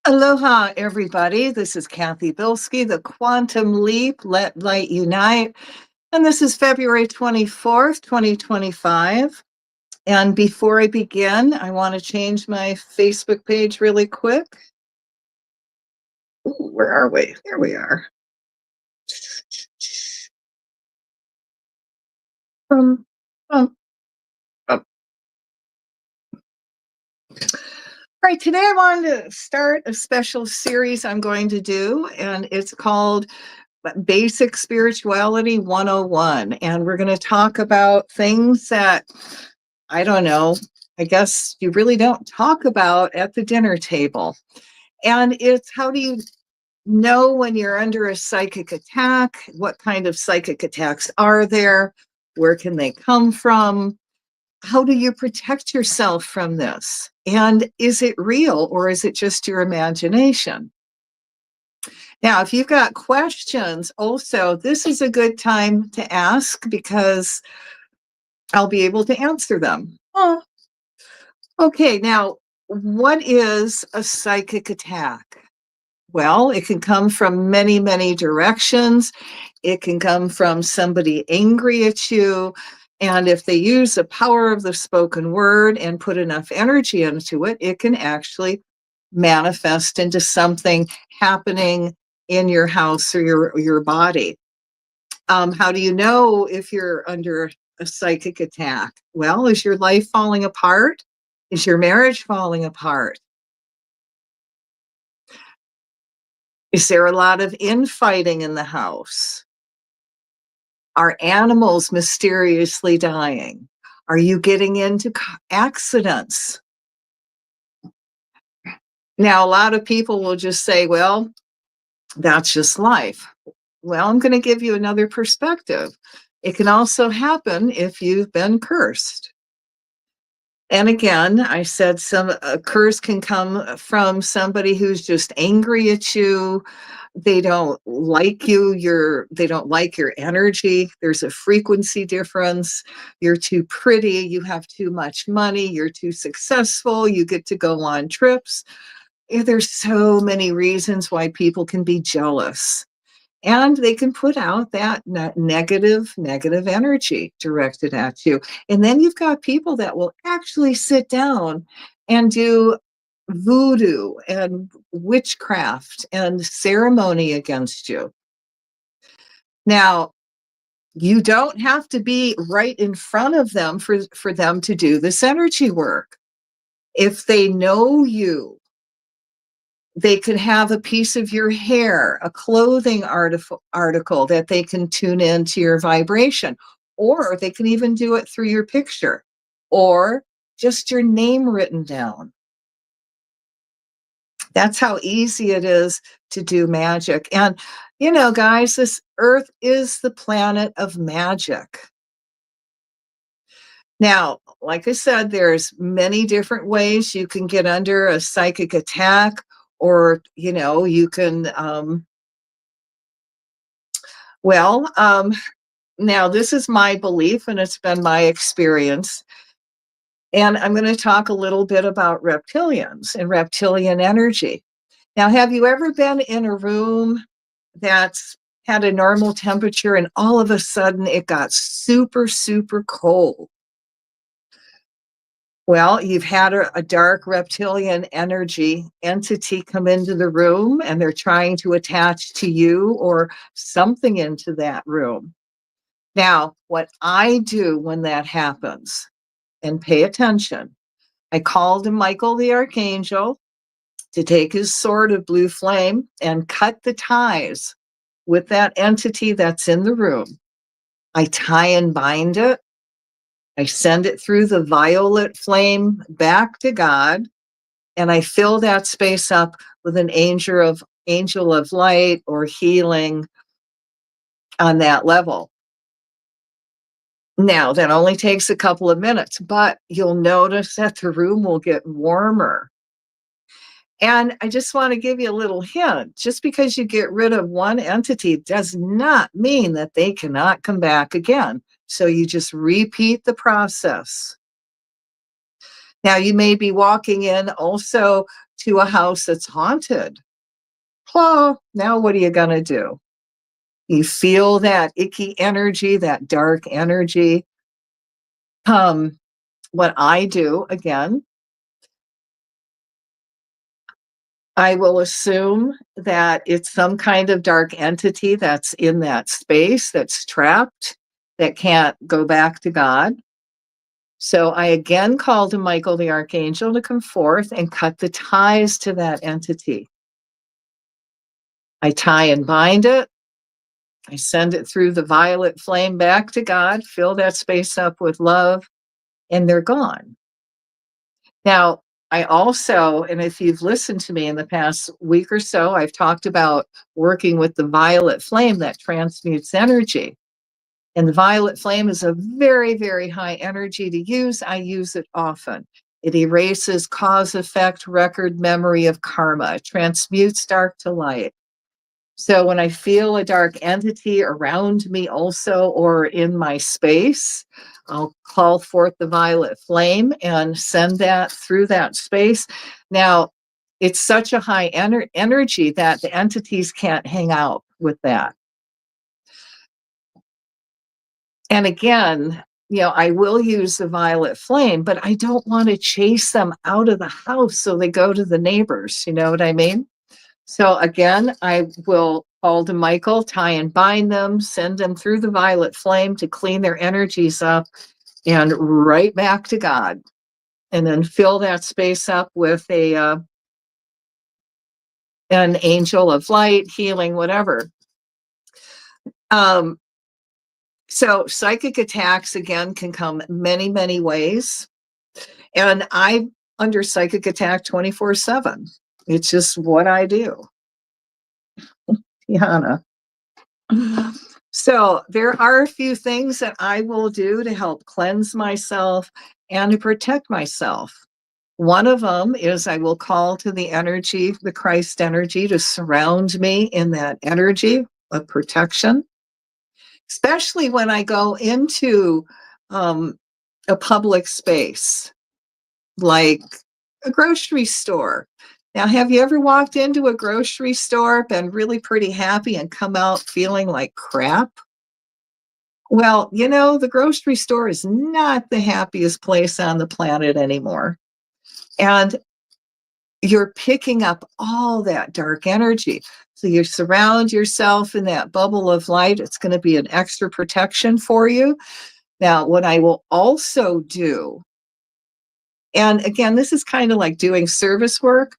Aloha, everybody. This is Cathy Bilsky, the Quantum Leap, Let Light Unite. And this is February 24th, 2025. And before I begin, I want to change my Facebook page really quick. Ooh, where are we? There we are. Um, um, um. All right, today I wanted to start a special series I'm going to do, and it's called Basic Spirituality 101. And we're going to talk about things that, I don't know, I guess you really don't talk about at the dinner table. And it's how do you know when you're under a psychic attack? What kind of psychic attacks are there? Where can they come from? How do you protect yourself from this? And is it real or is it just your imagination? Now, if you've got questions, also, this is a good time to ask because I'll be able to answer them. Oh, okay. Now, what is a psychic attack? Well, it can come from many, many directions. It can come from somebody angry at you. And if they use the power of the spoken word and put enough energy into it, it can actually manifest into something happening in your house or your body. How do you know if you're under a psychic attack? Well, is your life falling apart? Is your marriage falling apart? Is there a lot of infighting in the house? Are animals mysteriously dying? Are you getting into accidents? Now, a lot of people will just say, well, that's just life. Well, I'm going to give you another perspective. It can also happen if you've been cursed. And again, I said a curse can come from somebody who's just angry at you. They don't like you. They don't like your energy. There's a frequency difference. You're too pretty. You have too much money. You're too successful. You get to go on trips. There's so many reasons why people can be jealous. And they can put out that negative energy directed at you. And then you've got people that will actually sit down and do voodoo and witchcraft and ceremony against you. Now, you don't have to be right in front of them for them to do this energy work. If they know you, they could have a piece of your hair, a clothing article that they can tune into your vibration, or they can even do it through your picture or just your name written down. That's how easy it is to do magic. And, guys, this earth is the planet of magic. Now, like I said, there's many different ways you can get under a psychic attack, or, you can, well, now this is my belief and it's been my experience. And I'm going to talk a little bit about reptilians and reptilian energy. Now, have you ever been in a room that's had a normal temperature and all of a sudden it got super, super cold? Well, you've had a dark reptilian energy entity come into the room and they're trying to attach to you or something into that room. Now, what I do when that happens, and pay attention, I called Michael the Archangel to take his sword of blue flame and cut the ties with that entity that's in the room. I tie and bind it. I send it through the violet flame back to God, and I fill that space up with an angel of light or healing on that level. Now, that only takes a couple of minutes, but you'll notice that the room will get warmer. And I just want to give you a little hint. Just because you get rid of one entity does not mean that they cannot come back again. So you just repeat the process. Now, you may be walking in also to a house that's haunted. Oh, now what are you going to do? You feel that icky energy, that dark energy. What I do, again, I will assume that it's some kind of dark entity that's in that space, that's trapped, that can't go back to God. So I again call to Michael the archangel to come forth and cut the ties to that entity. I tie and bind it. I send it through the violet flame back to God, fill that space up with love, and they're gone. Now, I also, and if you've listened to me in the past week or so, I've talked about working with the violet flame that transmutes energy. And the violet flame is a very, very high energy to use. I use it often. It erases cause, effect, record, memory of karma. It transmutes dark to light. So when I feel a dark entity around me also or in my space, I'll call forth the violet flame and send that through that space. Now, it's such a high energy that the entities can't hang out with that. And again, I will use the violet flame, but I don't want to chase them out of the house so they go to the neighbors. You know what I mean? So again, I will call to Michael, tie and bind them, send them through the violet flame to clean their energies up and right back to God. And then fill that space up with an angel of light, healing, whatever. So psychic attacks, again, can come many, many ways. And I'm under psychic attack 24/7. It's just what I do. Yana. So there are a few things that I will do to help cleanse myself and to protect myself. One of them is I will call to the energy, the Christ energy, to surround me in that energy of protection, especially when I go into a public space like a grocery store. Now, have you ever walked into a grocery store, been really pretty happy, and come out feeling like crap? Well, the grocery store is not the happiest place on the planet anymore. And you're picking up all that dark energy. So you surround yourself in that bubble of light. It's going to be an extra protection for you. Now, what I will also do, and again, this is kind of like doing service work,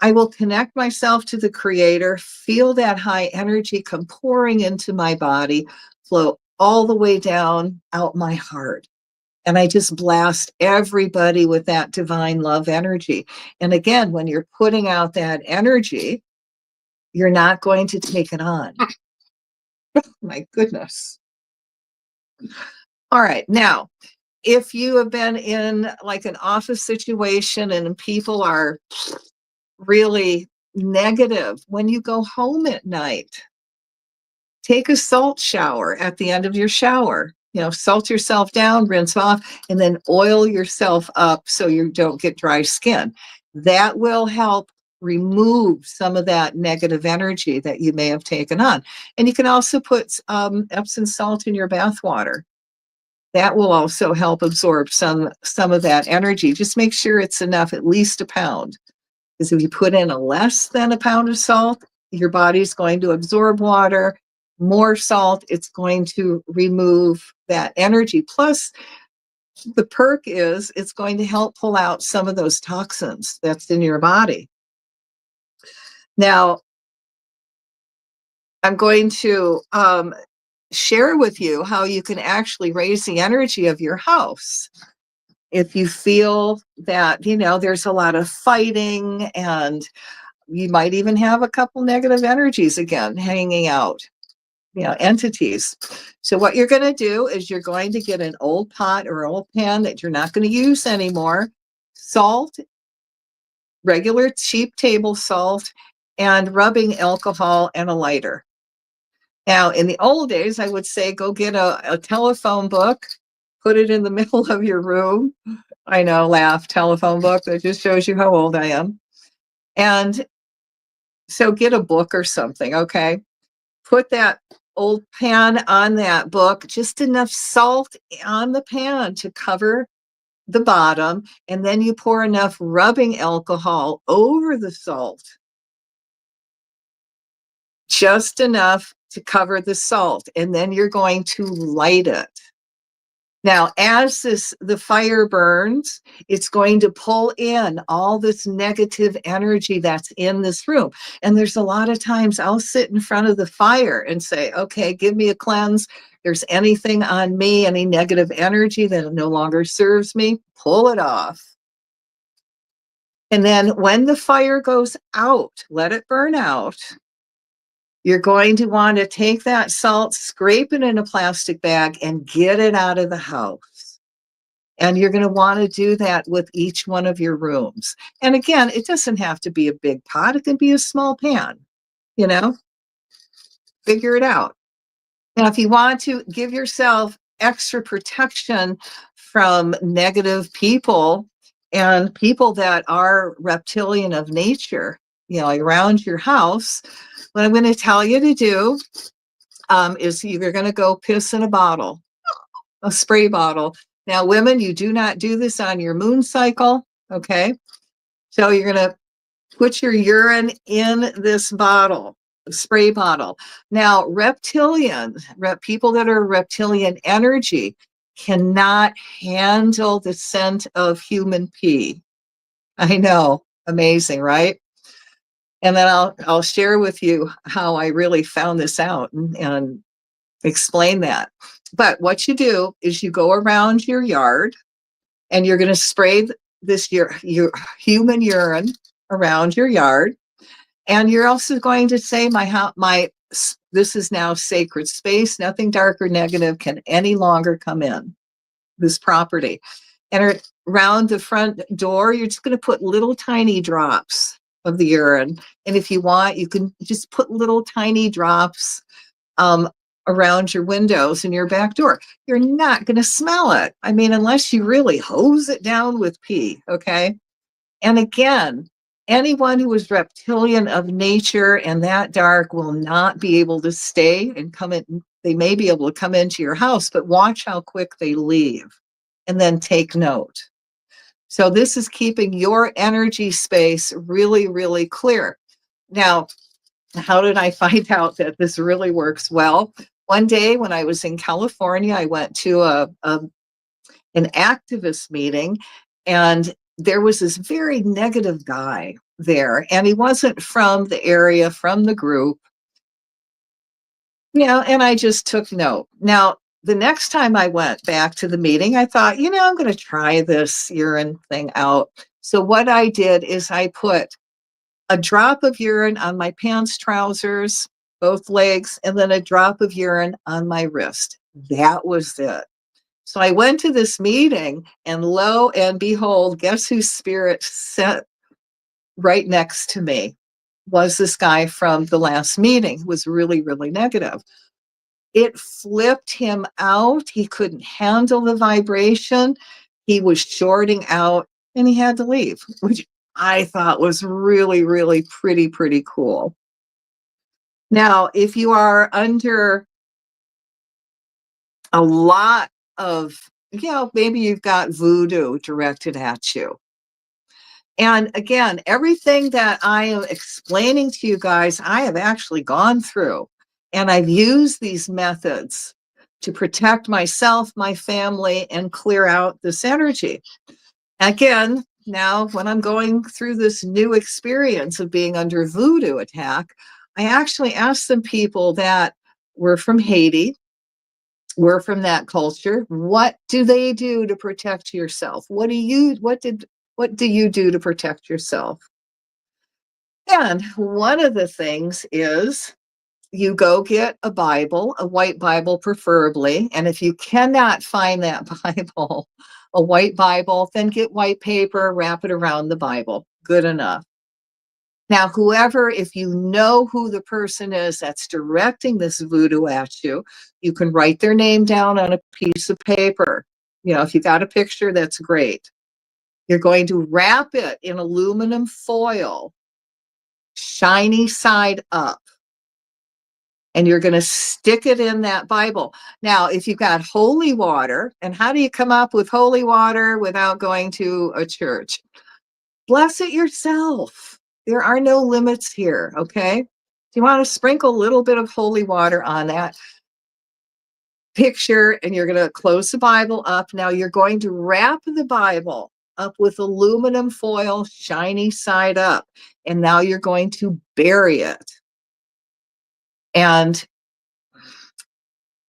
I will connect myself to the creator, feel that high energy come pouring into my body, flow all the way down out my heart. And I just blast everybody with that divine love energy. And again, when you're putting out that energy, you're not going to take it on. My goodness. All right. Now, if you have been in like an office situation and people are really negative, when you go home at night, take a salt shower at the end of your shower. Salt yourself down, rinse off, and then oil yourself up so you don't get dry skin. That will help remove some of that negative energy that you may have taken on. And you can also put Epsom salt in your bath water. That will also help absorb some of that energy. Just make sure it's enough, at least a pound. Because if you put in a less than a pound of salt, your body's going to absorb water. More salt, it's going to remove that energy. Plus, the perk is it's going to help pull out some of those toxins that's in your body. Now, I'm going to share with you how you can actually raise the energy of your house. If you feel that, there's a lot of fighting and you might even have a couple negative energies again hanging out, entities. So what you're going to do is you're going to get an old pot or old pan that you're not going to use anymore, salt, regular cheap table salt, and rubbing alcohol and a lighter. Now, in the old days, I would say go get a telephone book, put it in the middle of your room. I know, laugh, telephone book. That just shows you how old I am. And so get a book or something, okay? Put that old pan on that book, just enough salt on the pan to cover the bottom, and then you pour enough rubbing alcohol over the salt, just enough to cover the salt, and then you're going to light it. Now, as the fire burns, it's going to pull in all this negative energy that's in this room. And there's a lot of times I'll sit in front of the fire and say, okay, give me a cleanse. There's anything on me, any negative energy that no longer serves me, pull it off. And then when the fire goes out, let it burn out. You're going to want to take that salt, scrape it in a plastic bag, and get it out of the house. And you're going to want to do that with each one of your rooms. And again, it doesn't have to be a big pot. It can be a small pan, figure it out. Now, if you want to give yourself extra protection from negative people and people that are reptilian of nature, around your house, what I'm going to tell you to do is you're going to go piss in a bottle, a spray bottle. Now, women, you do not do this on your moon cycle, okay? So you're going to put your urine in this bottle, a spray bottle. Now, people that are reptilian energy cannot handle the scent of human pee. I know, amazing, right? And then I'll share with you how I really found this out and explain that. But what you do is you go around your yard and you're going to spray your human urine around your yard. And you're also going to say, this is now sacred space. Nothing dark or negative can any longer come in this property. And around the front door, you're just going to put little tiny drops of the urine. And if you want, you can just put little tiny drops around your windows and your back door. You're not going to smell it. I mean, unless you really hose it down with pee, okay? And again, anyone who is reptilian of nature and that dark will not be able to stay and come in. They may be able to come into your house, but watch how quick they leave and then take note. So this is keeping your energy space really, really clear. Now, how did I find out that this really works well? One day when I was in California, I went to an activist meeting, and there was this very negative guy there, and he wasn't from the area, from the group. And I just took note. Now, the next time I went back to the meeting, I thought, I'm going to try this urine thing out. So what I did is I put a drop of urine on my pants, trousers, both legs, and then a drop of urine on my wrist. That was it. So I went to this meeting, and lo and behold, guess whose spirit sat right next to me? Was this guy from the last meeting who was really, really negative. It flipped him out. He couldn't handle the vibration. He was shorting out, and he had to leave, which I thought was really, really pretty cool. Now, if you are under a lot of, maybe you've got voodoo directed at you. And again, everything that I am explaining to you guys, I have actually gone through, and I've used these methods to protect myself, my family, and clear out this energy. Again, now when I'm going through this new experience of being under voodoo attack, I actually asked some people that were from Haiti, were from that culture, what do they do to protect yourself? What do you do to protect yourself? And one of the things is you go get a Bible, a white Bible preferably. And if you cannot find that Bible, a white Bible, then get white paper, wrap it around the Bible. Good enough. Now, if you know who the person is that's directing this voodoo at you, you can write their name down on a piece of paper. If you got a picture, that's great. You're going to wrap it in aluminum foil, shiny side up, and you're going to stick it in that Bible. Now, if you've got holy water, and how do you come up with holy water without going to a church? Bless it yourself. There are no limits here, okay? You want to sprinkle a little bit of holy water on that picture, and you're going to close the Bible up. Now you're going to wrap the Bible up with aluminum foil, shiny side up, and now you're going to bury it. And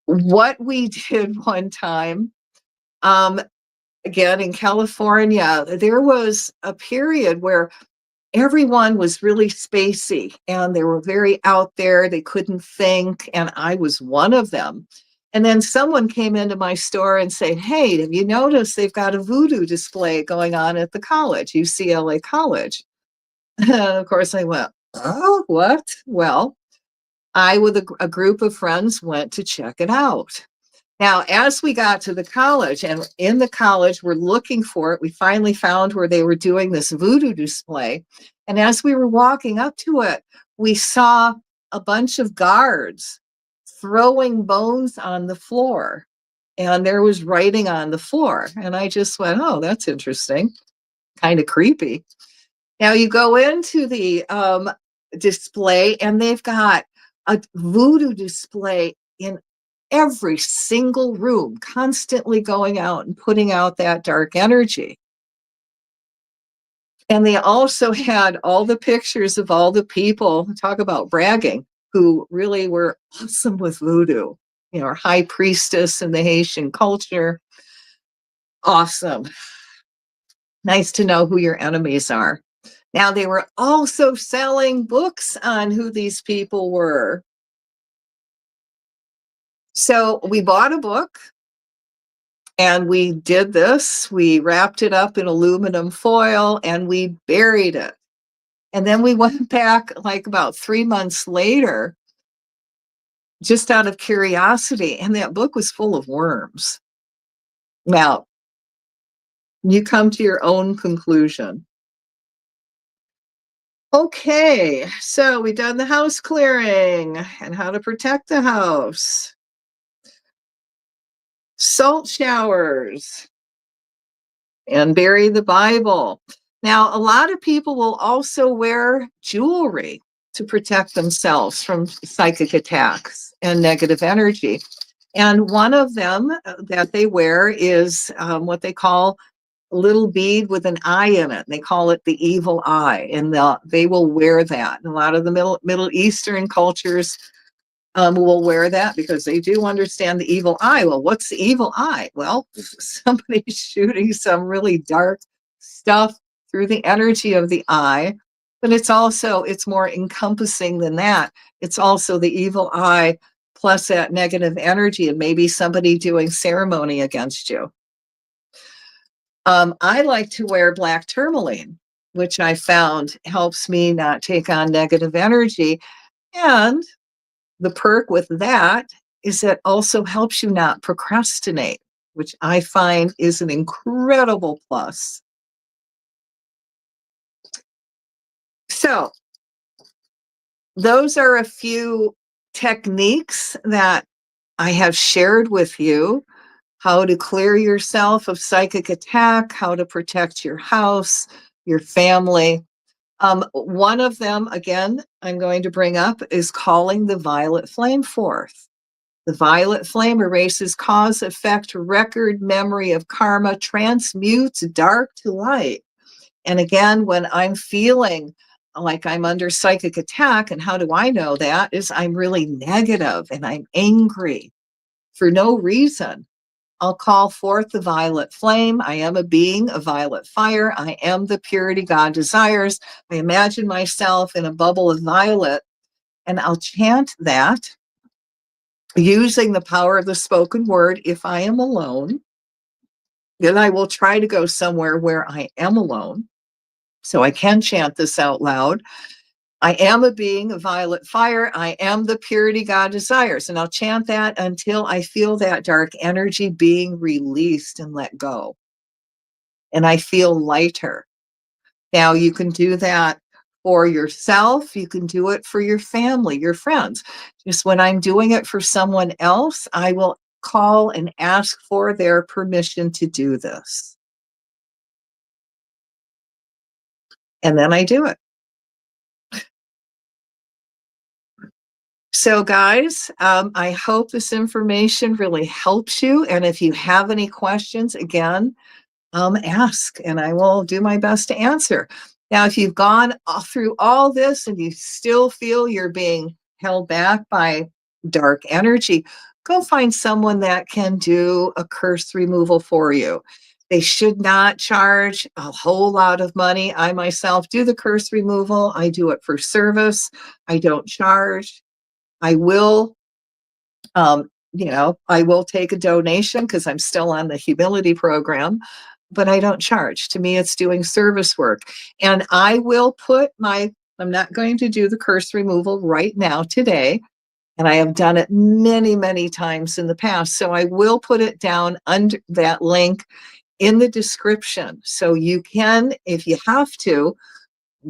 what we did one time, again in California, there was a period where everyone was really spacey and they were very out there. They couldn't think. And I was one of them. And then someone came into my store and said, "Hey, have you noticed they've got a voodoo display going on at the college, UCLA College?" And of course I went, "Oh, what?" Well, I, with a group of friends, went to check it out. Now, as we got to the college, and in the college, we're looking for it, we finally found where they were doing this voodoo display. And as we were walking up to it, we saw a bunch of guards throwing bones on the floor. And there was writing on the floor. And I just went, "Oh, that's interesting. Kind of creepy." Now you go into the display, and they've got a voodoo display in every single room, constantly going out and putting out that dark energy. And they also had all the pictures of all the people, talk about bragging, who really were awesome with voodoo, our high priestess in the Haitian culture. Awesome. Nice to know who your enemies are. Now, they were also selling books on who these people were. So we bought a book and we did this. We wrapped it up in aluminum foil and we buried it. And then we went back like about 3 months later, just out of curiosity, and that book was full of worms. Now, you come to your own conclusion. Okay, so we've done the house clearing and how to protect the house. Salt showers and bury the Bible. Now, a lot of people will also wear jewelry to protect themselves from psychic attacks and negative energy. And one of them that they wear is what they call a little bead with an eye in it. They call it the evil eye, and they will wear that. And a lot of the Middle Eastern cultures will wear that because they do understand the evil eye. Well, what's the evil eye? Well, somebody's shooting some really dark stuff through the energy of the eye, but it's more encompassing than that. It's also the evil eye plus that negative energy, and maybe somebody doing ceremony against you. I like to wear black tourmaline, which I found helps me not take on negative energy. And the perk with that is that also helps you not procrastinate, which I find is an incredible plus. So those are a few techniques that I have shared with you: how to clear yourself of psychic attack, how to protect your house, your family. One of them, again, I'm going to bring up is calling the violet flame forth. The violet flame erases cause, effect, record, memory of karma, transmutes dark to light. And again, when I'm feeling like I'm under psychic attack, and how do I know that? Is I'm really negative and I'm angry for no reason. I'll call forth the violet flame. I am a being of violet fire. I am the purity God desires. I imagine myself in a bubble of violet, and I'll chant that using the power of the spoken word if I am alone. Then I will try to go somewhere where I am alone so I can chant this out loud. I am a being of violet fire. I am the purity God desires. And I'll chant that until I feel that dark energy being released and let go. And I feel lighter. Now, you can do that for yourself. You can do it for your family, your friends. Just when I'm doing it for someone else, I will call and ask for their permission to do this. And then I do it. So, guys, I hope this information really helps you. And if you have any questions, again, ask and I will do my best to answer. Now, if you've gone through all this and you still feel you're being held back by dark energy, go find someone that can do a curse removal for you. They should not charge a whole lot of money. I myself do the curse removal. I do it for service. I don't charge. I will I will take a donation because I'm still on the humility program, but I don't charge. To me, it's doing service work. And I will I'm not going to do the curse removal right now today. And I have done it many, many times in the past. So I will put it down under that link in the description. So you can, if you have to,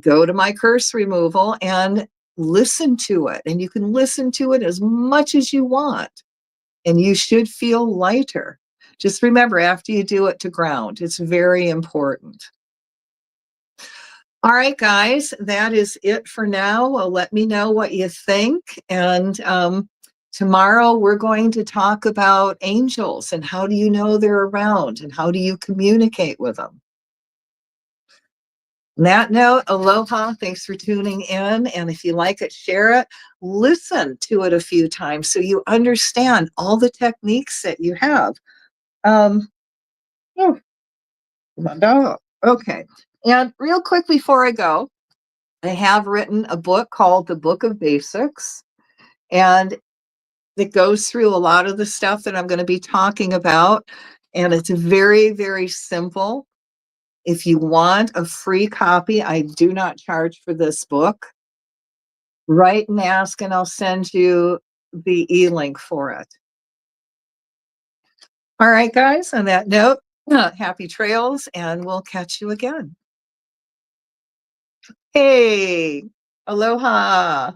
go to my curse removal and listen to it. And you can listen to it as much as you want and you should feel lighter. Just remember, after you do it, to ground. It's very important. All right, guys, that is it for now. Well, let me know what you think. And tomorrow we're going to talk about angels and how do you know they're around and how do you communicate with them. On that note, aloha. Thanks for tuning in. And if you like it, share it. Listen to it a few times so you understand all the techniques that you have. Um, oh, okay. And real quick before I go, I have written a book called The Book of Basics. And it goes through a lot of the stuff that I'm going to be talking about. And it's very, very simple. If you want a free copy, I do not charge for this book. Write and ask, and I'll send you the e-link for it. All right, guys, on that note, happy trails, and we'll catch you again. Hey, aloha.